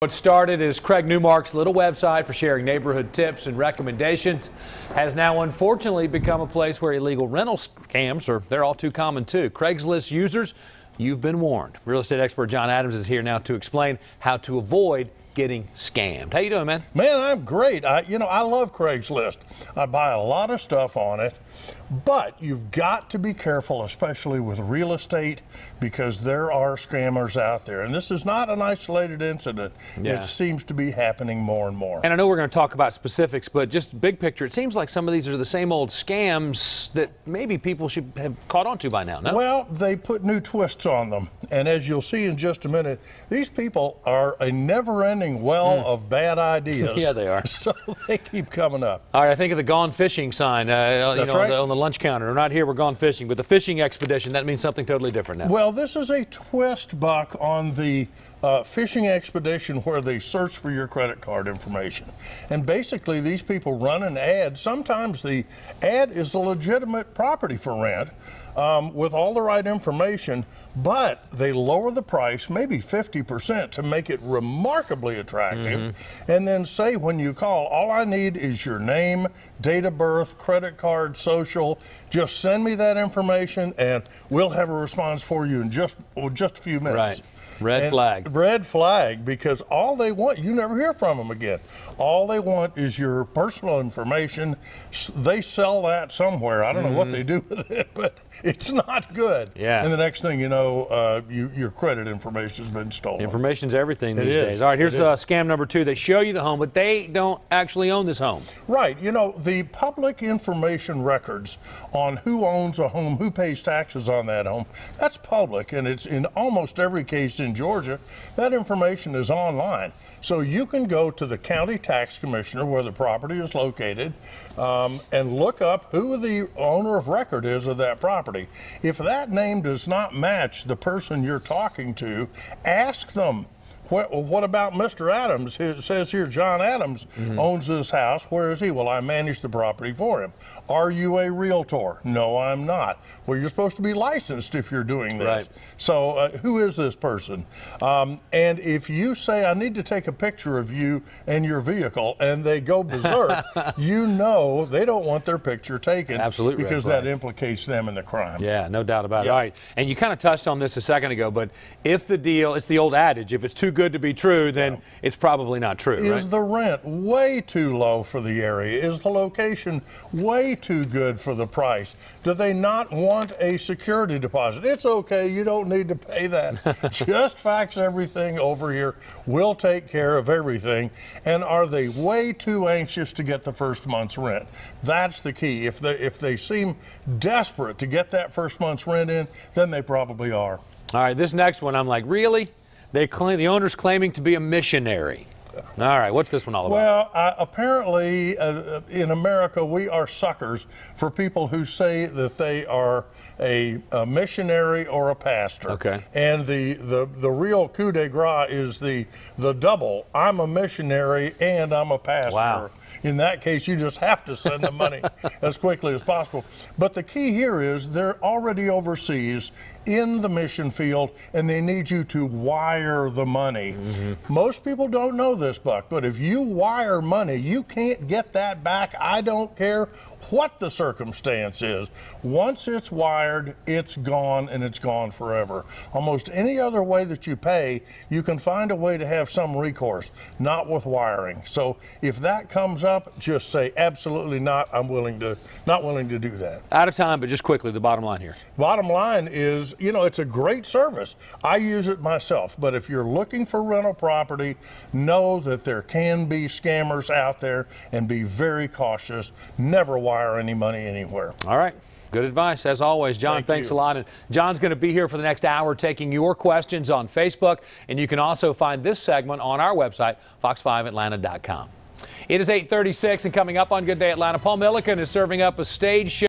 What started as Craig Newmark's little website for sharing neighborhood tips and recommendations has now unfortunately become a place where illegal rental scams they're all too common too. Craigslist users, you've been warned. Real estate expert John Adams is here now to explain how to avoid getting scammed. How you doing, man? Man, I'm great. I love Craigslist. I buy a lot of stuff on it, but you've got to be careful, especially with real estate, because there are scammers out there. And this is not an isolated incident. Yeah. It seems to be happening more and more. And I know we're going to talk about specifics, but just big picture, it seems like some of these are the same old scams that maybe people should have caught on to by now, no? Well, they put new twists on them. And as you'll see in just a minute, these people are a never-ending well of bad ideas. Yeah, they are. So they keep coming up. All right, I think of the gone fishing sign on the lunch counter. We're not here, we're gone fishing. But the fishing expedition, that means something totally different now. Well, this is a twist, Buck, on the fishing expedition where they search for your credit card information. And basically, these people run an ad. Sometimes the ad is a legitimate property for rent with all the right information, but they lower the price, maybe 50%, to make it remarkably attractive. And then say when you call, all I need is your name, date of birth, credit card, social. Just send me that information and we'll have a response for you in just a few minutes. Right. Red flag. Red flag, because all they want, you never hear from them again. All they want is your personal information. They sell that somewhere. I don't know what they do with it, but it's not good. Yeah. And the next thing you know, your credit information has been stolen. Information's everything these is. days. All right, here's scam number 2. They show you the home, but they don't actually own this home. Right. You know, the public information records on who owns a home, who pays taxes on that home, that's public, and it's in almost every case in Georgia. That information is online. So you can go to the county tax commissioner where the property is located and look up who the owner of record is of that property. If that name does not match the person you're talking to, ask them. What about Mr. Adams? It says here John Adams owns this house. Where is he? Well, I manage the property for him. Are you a realtor? No, I'm not. Well, you're supposed to be licensed if you're doing this. Right. So who is this person? And if you say, I need to take a picture of you and your vehicle, and they go berserk, you know they don't want their picture taken. Absolutely. Because that implicates them in the crime. Yeah, no doubt about it. All right. And you kind of touched on this a second ago, but if the deal, it's the old adage, if it's too good to be true, then it's probably not true, right? Is the rent way too low for the area? Is the location way too good for the price? Do they not want a security deposit? It's okay, you don't need to pay that. Just fax everything over here. We'll take care of everything. And are they way too anxious to get the first month's rent? That's the key. If they seem desperate to get that first month's rent in, then they probably are. All right, this next one, I'm like, really? The owner's claiming to be a missionary. All right, what's this one all about? Well, apparently in America, we are suckers for people who say that they are a missionary or a pastor. Okay. And the real coup de grace is the double. I'm a missionary and I'm a pastor. Wow. In that case, you just have to send the money as quickly as possible. But the key here is they're already overseas in the mission field, and they need you to wire the money. Most people don't know this, Buck, but if you wire money, you can't get that back. I don't care what the circumstance is. Once it's wired, it's gone, and it's gone forever. Almost any other way that you pay, you can find a way to have some recourse, not with wiring. So if that comes up, just say absolutely not. I'm not willing to do that. Out of time, but just quickly, the bottom line here. Bottom line is, you know, it's a great service. I use it myself, but if you're looking for rental property, know that there can be scammers out there, and be very cautious. Never wire any money anywhere. All right. Good advice, as always. John, thanks a lot. And John's going to be here for the next hour taking your questions on Facebook. And you can also find this segment on our website, fox5atlanta.com. It is 8:36, and coming up on Good Day Atlanta, Paul Milliken is serving up a stage show.